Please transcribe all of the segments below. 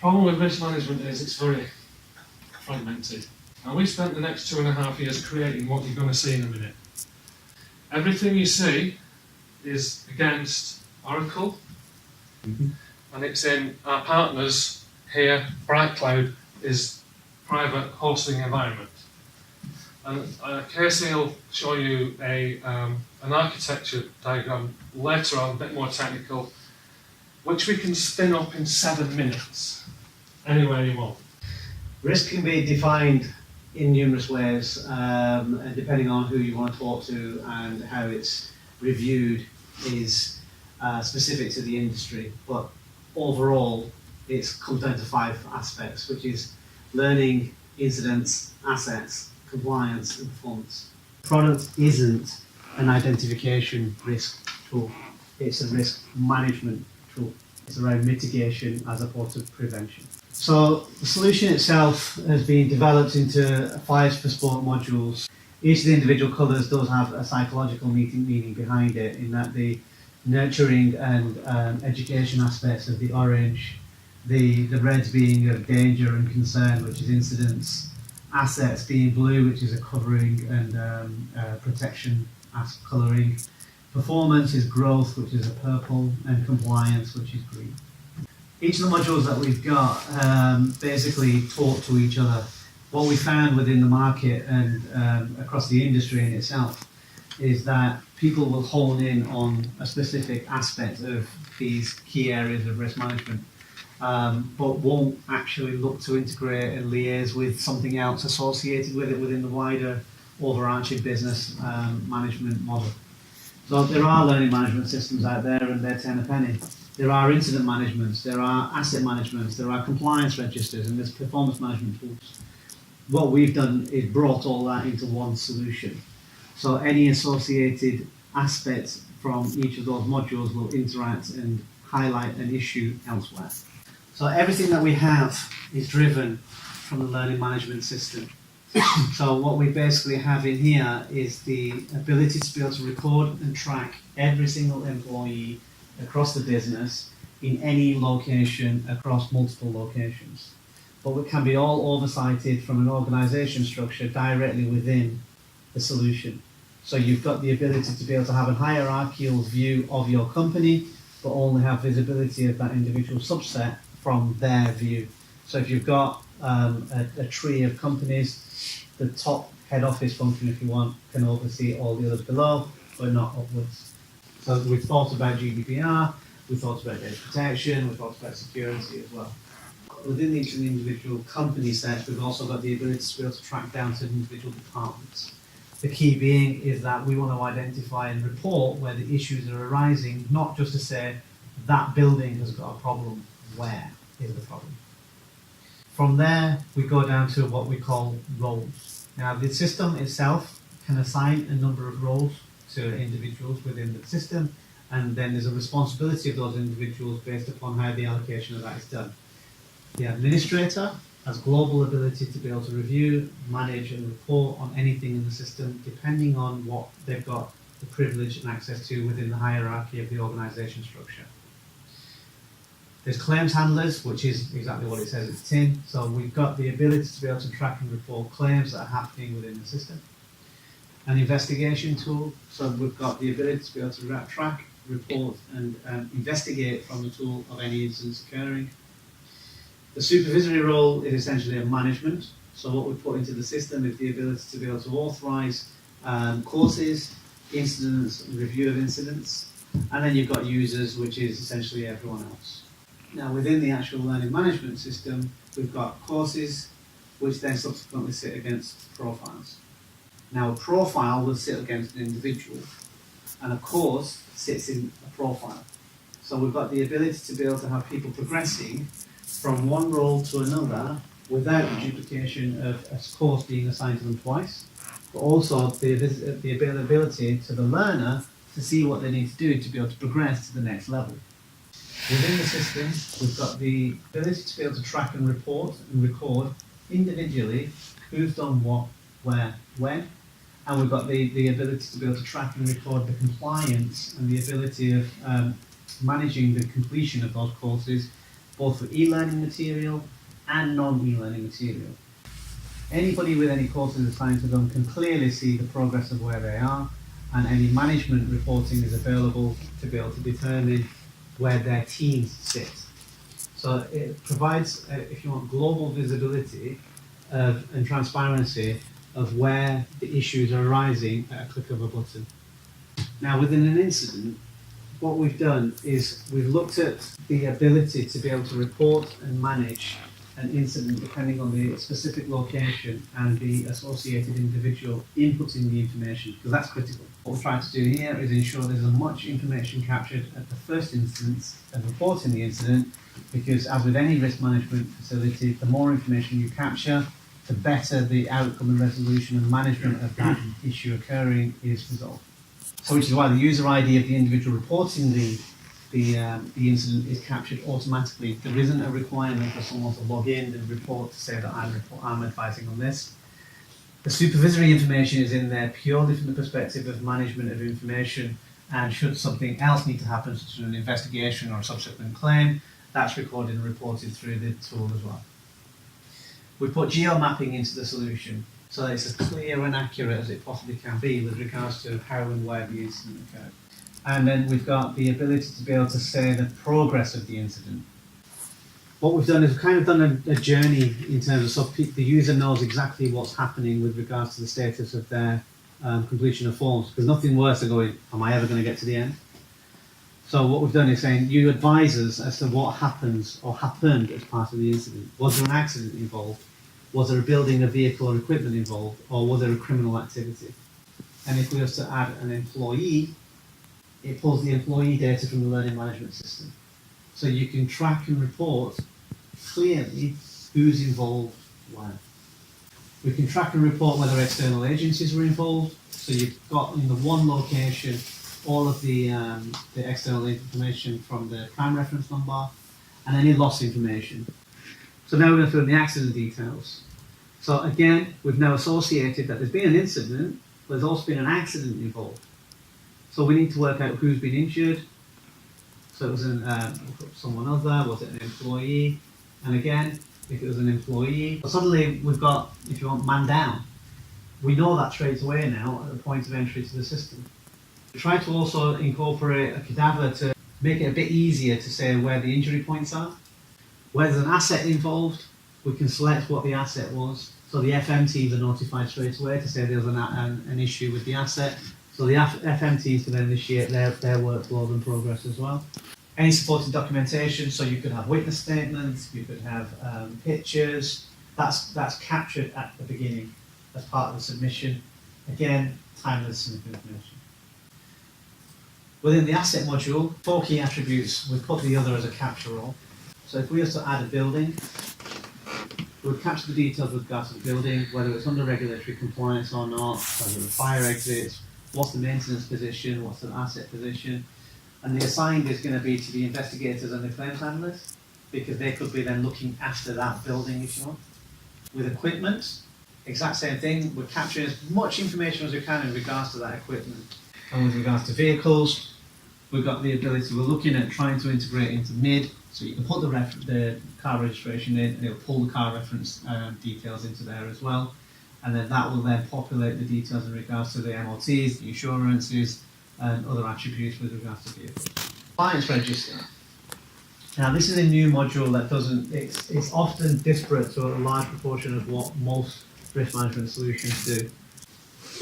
problem with risk management is it's very fragmented. Now we spent the next 2.5 years creating what you're going to see in a minute. Everything you see is against Oracle, and it's in our partners here. BrightCloud is private hosting environment. And Casey will show you an architecture diagram later on, a bit more technical, which we can spin up in 7 minutes, anywhere you want. Risk can be defined in numerous ways, depending on who you want to talk to and how it's reviewed is specific to the industry. But overall, it comes down to 5 aspects, which is learning, incidents, assets, compliance, and performance. Product isn't an identification risk tool. It's a risk management tool. It's around mitigation as opposed to prevention. So the solution itself has been developed into 5 bespoke modules. Each of the individual colours does have a psychological meaning behind it, in that the nurturing and education aspects of the orange, the reds being of danger and concern, which is incidents, assets being blue, which is a covering and protection as colouring, performance is growth, which is a purple, and compliance, which is green. Each of the modules that we've got basically talk to each other. What we found within the market and across the industry in itself is that people will hone in on a specific aspect of these key areas of risk management, but won't actually look to integrate and liaise with something else associated with it within the wider overarching business management model. So there are learning management systems out there, and they're 10 a penny. There are incident managements, there are asset managements, there are compliance registers, and there's performance management tools. What we've done is brought all that into one solution. So any associated aspects from each of those modules will interact and highlight an issue elsewhere. So everything that we have is driven from the learning management system. So what we basically have in here is the ability to be able to record and track every single employee across the business in any location across multiple locations. But it can be all oversighted from an organisation structure directly within the solution. So you've got the ability to be able to have a hierarchical view of your company, but only have visibility of that individual subset from their view. So if you've got a tree of companies, the top head office function, if you want, can oversee all the others below, but not upwards. So we've thought about GDPR, we've thought about data protection, we've thought about security as well. Within each of the individual company sets, we've also got the ability to be able to track down to individual departments. The key being is that we want to identify and report where the issues are arising, not just to say that building has got a problem, where is the problem. From there, we go down to what we call roles. Now, the system itself can assign a number of roles to individuals within the system, and then there's a responsibility of those individuals based upon how the allocation of that is done. The administrator has global ability to be able to review, manage, and report on anything in the system, depending on what they've got the privilege and access to within the hierarchy of the organisation structure. There's claims handlers, which is exactly what it says at the tin. So we've got the ability to be able to track and report claims that are happening within the system. An investigation tool, so we've got the ability to be able to track, report, and investigate from the tool of any incidents occurring. The supervisory role is essentially a management. So what we put into the system is the ability to be able to authorise courses, incidents, review of incidents, and then you've got users, which is essentially everyone else. Now, within the actual learning management system, we've got courses, which then subsequently sit against profiles. Now, a profile will sit against an individual, and a course sits in a profile. So we've got the ability to be able to have people progressing from one role to another without the duplication of a course being assigned to them twice, but also the availability to the learner to see what they need to do to be able to progress to the next level. Within the system, we've got the ability to be able to track and report and record individually who's done what, where, when, and we've got the ability to be able to track and record the compliance and the ability of managing the completion of those courses both for e-learning material and non-e-learning material. Anybody with any courses assigned to them can clearly see the progress of where they are, and any management reporting is available to be able to determine where their teams sit. So it provides, if you want, global visibility and transparency of where the issues are arising at a click of a button. Now, within an incident, what we've done is we've looked at the ability to be able to report and manage an incident depending on the specific location and the associated individual inputting the information, because that's critical. What we're trying to do here is ensure there's as much information captured at the first instance of reporting the incident, because as with any risk management facility, the more information you capture, the better the outcome and resolution and management of that issue occurring is resolved. So which is why the user ID of the individual reporting the incident is captured automatically. There isn't a requirement for someone to log in and report to say that I'm advising on this. The supervisory information is in there purely from the perspective of management of information, and should something else need to happen, such as an investigation or a subsequent claim, that's recorded and reported through the tool as well. We put geo-mapping into the solution, so that it's as clear and accurate as it possibly can be with regards to how and where the incident occurred. And then we've got the ability to be able to say the progress of the incident. What we've done is we've kind of done a journey in terms of so the user knows exactly what's happening with regards to the status of their completion of forms, because nothing worse than going, am I ever going to get to the end? So what we've done is saying, you advise us as to what happens or happened as part of the incident. Was there an accident involved? Was there a building, a vehicle or equipment involved? Or was there a criminal activity? And if we were to add an employee, it pulls the employee data from the learning management system. So you can track and report clearly who's involved where. We can track and report whether external agencies were involved. So you've got in the one location all of the external information from the crime reference number and any loss information. So now we're going to fill in the accident details. So again, we've now associated that there's been an incident, but there's also been an accident involved. So we need to work out who's been injured. So it was someone other, was it an employee? And again, if it was an employee, suddenly we've got, if you want, man down. We know that straight away now at the point of entry to the system. We try to also incorporate a cadaver to make it a bit easier to say where the injury points are. Where there's an asset involved, we can select what the asset was. So the FM teams are notified straight away to say there's an issue with the asset. So the FM teams can then initiate their workflow and progress as well. Any supporting documentation, so you could have witness statements, you could have pictures, that's captured at the beginning as part of the submission. Again, timeless information. Within the asset module, 4 key attributes, we've put the other as a capture role. So if we were to add a building, we would capture the details with regards to the building, whether it's under regulatory compliance or not, whether it's fire exits, what's the maintenance position, what's the asset position, and the assigned is going to be to the investigators and the claims handlers, because they could be then looking after that building if you want. With equipment, exact same thing, we're capturing as much information as we can in regards to that equipment. And with regards to vehicles, we've got the ability, we're looking at trying to integrate into MID, so you can put the car registration in and it'll pull the car reference details into there as well. And then that will then populate the details in regards to the MOTs, the insurances, and other attributes with regards to vehicles. Clients register. Now this is a new module that it's often disparate to a large proportion of what most risk management solutions do.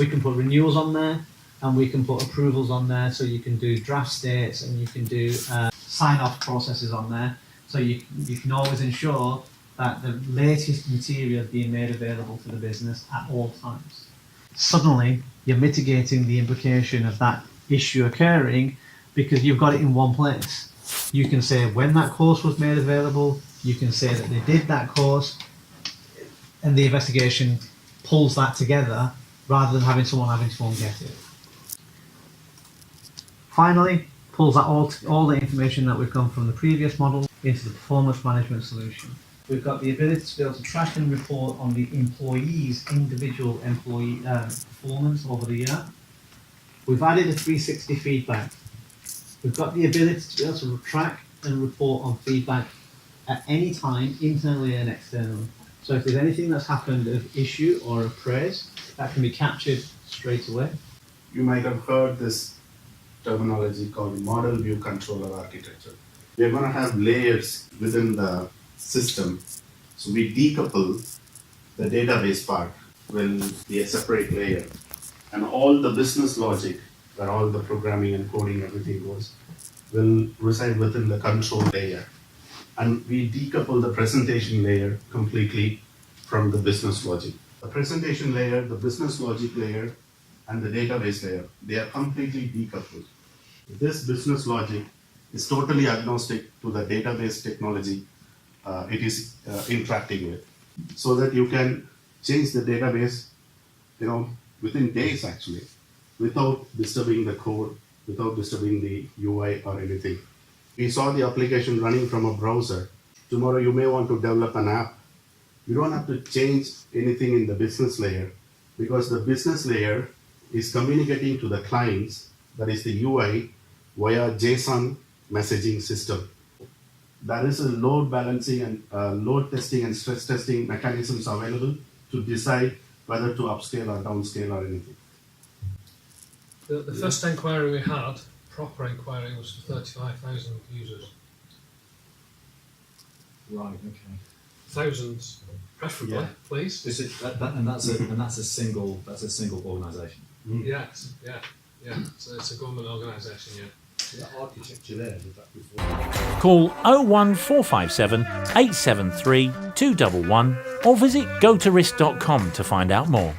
We can put renewals on there, and we can put approvals on there, so you can do draft states and you can do sign-off processes on there. So you can always ensure that the latest material is being made available to the business at all times. Suddenly, you're mitigating the implication of that issue occurring because you've got it in one place. You can say when that course was made available, you can say that they did that course, and the investigation pulls that together rather than having someone having to go and get it. Finally, pulls that all the information that we've come from the previous model into the performance management solution. We've got the ability to be able to track and report on the employee's individual employee performance over the year. We've added a 360 feedback. We've got the ability to be able to track and report on feedback at any time, internally and externally. So if there's anything that's happened of issue or of praise, that can be captured straight away. You might have heard this terminology called model view controller architecture. We're going to have layers within the system. So we decouple the database part will be a separate layer. And all the business logic, where all the programming and coding, everything goes, will reside within the control layer. And we decouple the presentation layer completely from the business logic. The presentation layer, the business logic layer, and the database layer, they are completely decoupled. This business logic is totally agnostic to the database technology it is interacting with, so that you can change the database, within days actually, without disturbing the code, without disturbing the UI or anything. We saw the application running from a browser. Tomorrow you may want to develop an app. You don't have to change anything in the business layer, because the business layer is communicating to the clients, that is the UI, via JSON messaging system. There is a load balancing and load testing and stress testing mechanisms available to decide whether to upscale or downscale or anything. The first inquiry we had, proper inquiry, was for 35,000 users. Right. Okay. Thousands, preferably, Yeah. please. That's a single organisation. Yes, yeah. So it's a government organisation, yeah. The architecture there was that before. Call 01457 873 211 or visit gotorisk.com to find out more.